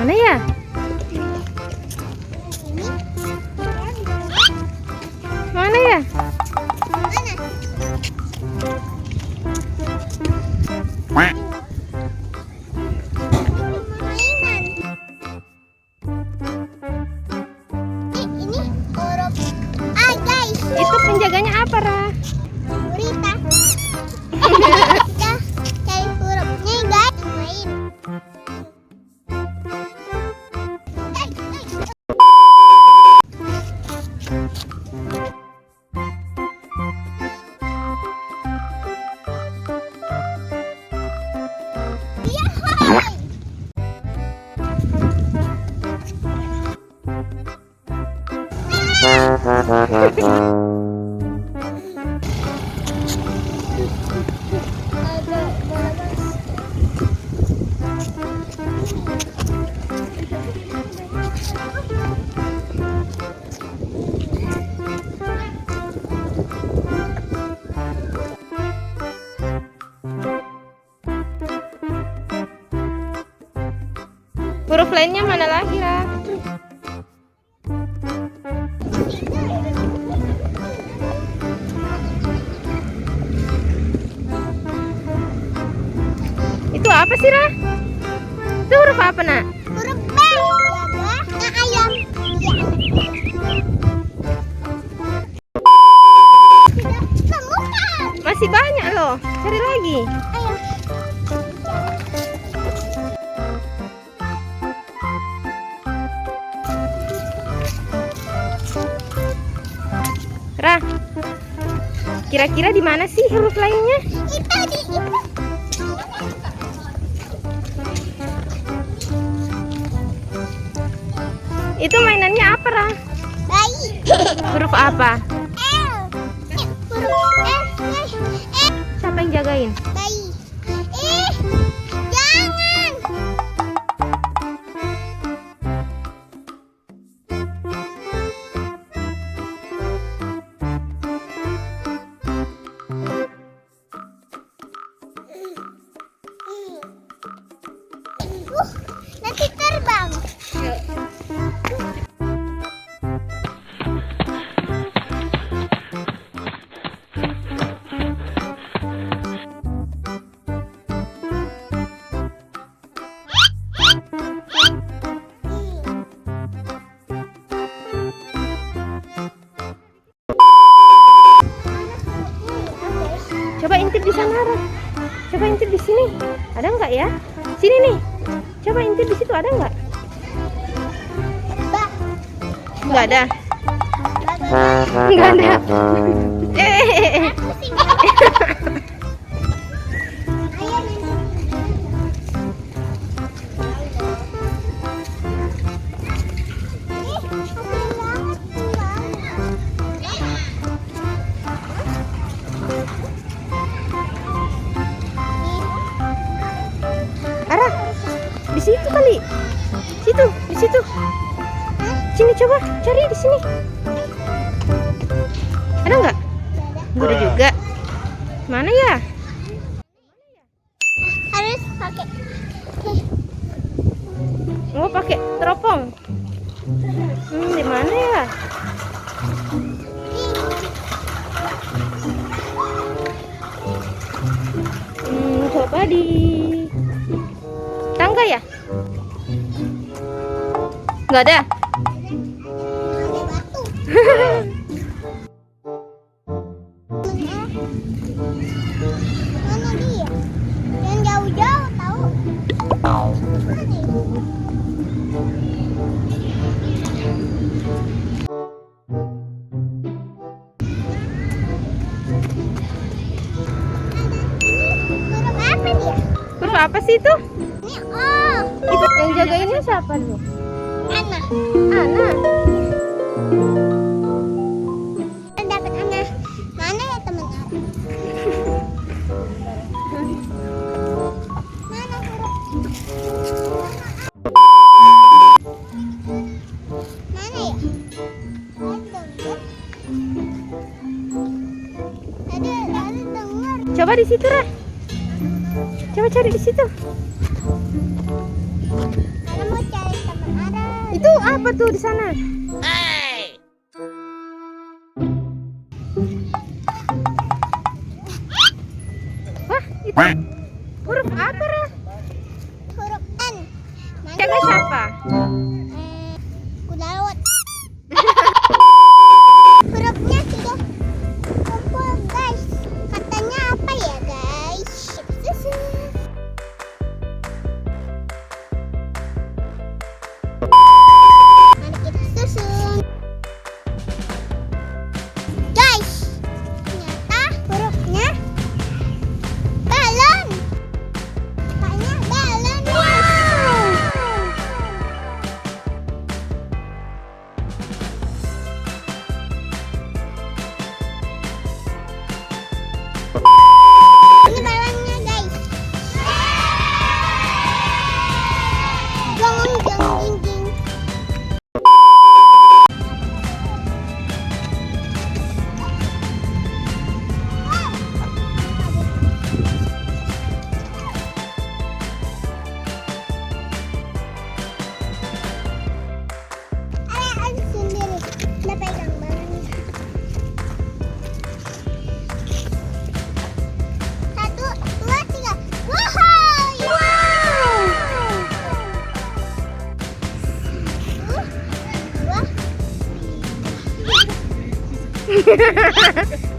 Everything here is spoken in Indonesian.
Mana ya? Mana ya? Ini huruf A, guys. Itu penjaganya apa, Ra? Gurita. Kita cari hurufnya, guys. Main. Huruf lainnya mana lagi, Ra? Itu apa sih, Ra? Itu huruf apa, Nak? Huruf B. Nah, ayam. Temukan. Masih banyak loh. Cari lagi. Ayo. Ra, kira-kira di mana sih huruf lainnya? Itu. Itu mainannya apa, Ra? Bayi. Huruf apa? L. Huruf L. Siapa yang jagain? Bayi. Jangan. Nanti terbang. Coba intip di sana, Ra. Coba intip di sini. Ada nggak ya? Sini nih. Coba intip di situ, ada nggak? Nggak ada. Nggak ada. Ara, di situ kali. Situ, di situ. Sini coba cari di sini. Ada nggak? Nggak ada juga. Mana ya? Harus pakai. Oh, pakai teropong. Di mana ya? Coba di tangga ya? Nggak ada. Ada batu. Mana dia? Yang jauh-jauh tahu. Mana nih? Huruf apa dia? Huruf apa sih itu? Ini O. Itu yang jagainnya siapa lu? Ana. Ana. Dapat Ana. Mana ya teman Ana? Mana huruf? Mana ya? Ada dengar. Coba di situ, Ra. Coba cari di situ. Ana mau cari Itu apa tuh di sana? Wah, itu huruf apa, Ra? Huruf N. Jaga siapa? Kuda laut. Hurufnya sudah kumpul, guys. Katanya apa ya, guys? Susu. Mari kita susun. Guys, ternyata hurufnya balon. Katanya balon. Wow. Ini balonnya, guys. Gong gong jing jing. Ada sendiri. Udah pegang balonnya. 1, 2, 3. Wow! Wow! 1, 2, 3.